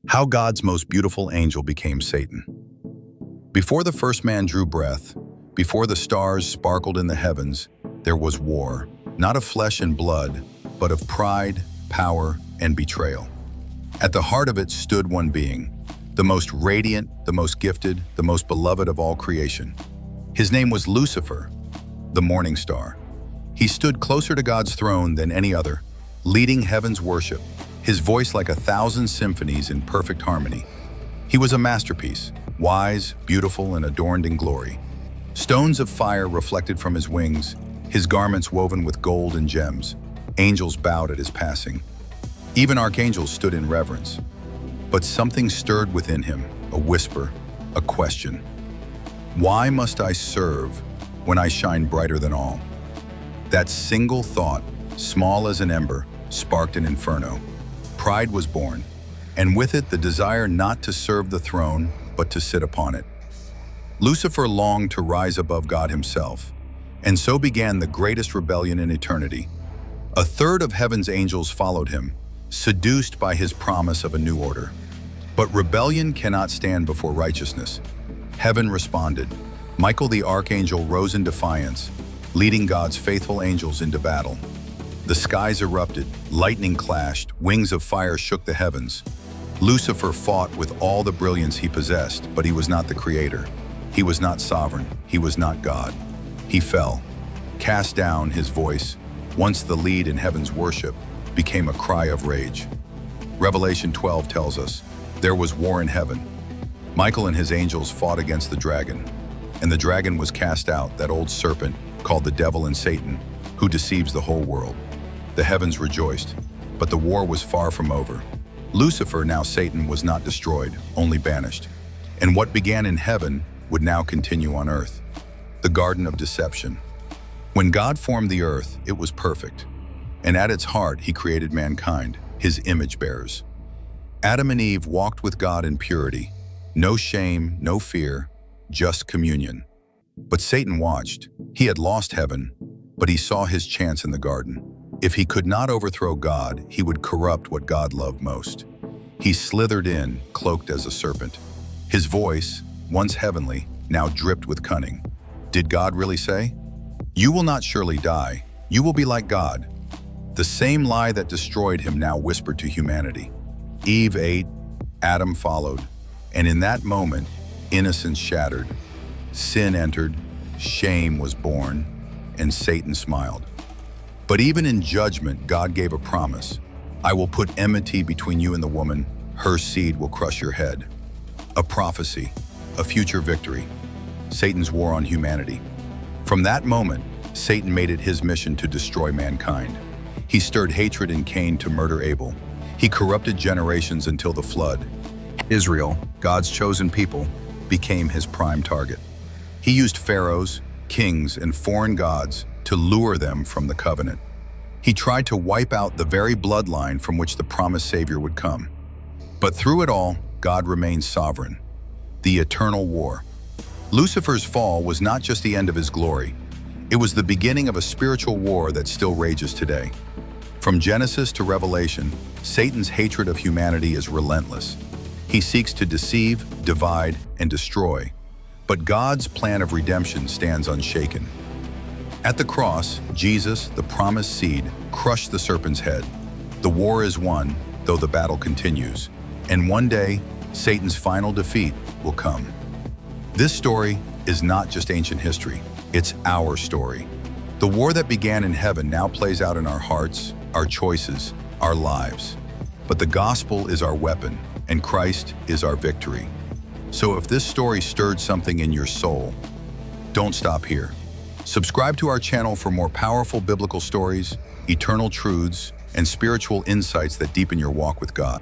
How God's most beautiful angel became Satan. Before the first man drew breath, before the stars sparkled in the heavens, there was war, not of flesh and blood, but of pride, power, and betrayal. At the heart of it stood one being, the most radiant, the most gifted, the most beloved of all creation. His name was Lucifer, the morning star. He stood closer to God's throne than any other, leading heaven's worship, his voice like 1,000 symphonies in perfect harmony. He was a masterpiece, wise, beautiful, and adorned in glory. Stones of fire reflected from his wings, his garments woven with gold and gems. Angels bowed at his passing. Even archangels stood in reverence. But something stirred within him, a whisper, a question. Why must I serve when I shine brighter than all? That single thought, small as an ember, sparked an inferno. Pride was born, and with it the desire not to serve the throne, but to sit upon it. Lucifer longed to rise above God himself, and so began the greatest rebellion in eternity. A third of heaven's angels followed him, seduced by his promise of a new order. But rebellion cannot stand before righteousness. Heaven responded. Michael the archangel rose in defiance, leading God's faithful angels into battle. The skies erupted, lightning clashed, wings of fire shook the heavens. Lucifer fought with all the brilliance he possessed, but he was not the creator. He was not sovereign. He was not God. He fell. Cast down, his voice, once the lead in heaven's worship, became a cry of rage. Revelation 12 tells us, there was war in heaven. Michael and his angels fought against the dragon, and the dragon was cast out, that old serpent called the devil and Satan, who deceives the whole world. The heavens rejoiced, but the war was far from over. Lucifer, now Satan, was not destroyed, only banished. And what began in heaven would now continue on earth. The Garden of Deception. When God formed the earth, it was perfect. And at its heart, he created mankind, his image bearers. Adam and Eve walked with God in purity. No shame, no fear, just communion. But Satan watched. He had lost heaven, but he saw his chance in the garden. If he could not overthrow God, he would corrupt what God loved most. He slithered in, cloaked as a serpent. His voice, once heavenly, now dripped with cunning. Did God really say, "You will not surely die. You will be like God"? The same lie that destroyed him now whispered to humanity. Eve ate, Adam followed, and in that moment, innocence shattered. Sin entered, shame was born, and Satan smiled. But even in judgment, God gave a promise. I will put enmity between you and the woman. Her seed will crush your head. A prophecy, a future victory. Satan's war on humanity. From that moment, Satan made it his mission to destroy mankind. He stirred hatred in Cain to murder Abel. He corrupted generations until the flood. Israel, God's chosen people, became his prime target. He used pharaohs, kings, and foreign gods to lure them from the covenant. He tried to wipe out the very bloodline from which the promised Savior would come. But through it all, God remained sovereign. The eternal war. Lucifer's fall was not just the end of his glory. It was the beginning of a spiritual war that still rages today. From Genesis to Revelation, Satan's hatred of humanity is relentless. He seeks to deceive, divide, and destroy. But God's plan of redemption stands unshaken. At the cross, Jesus, the promised seed, crushed the serpent's head. The war is won, though the battle continues. And one day, Satan's final defeat will come. This story is not just ancient history, it's our story. The war that began in heaven now plays out in our hearts, our choices, our lives. But the gospel is our weapon, and Christ is our victory. So if this story stirred something in your soul, don't stop here. Subscribe to our channel for more powerful biblical stories, eternal truths, and spiritual insights that deepen your walk with God.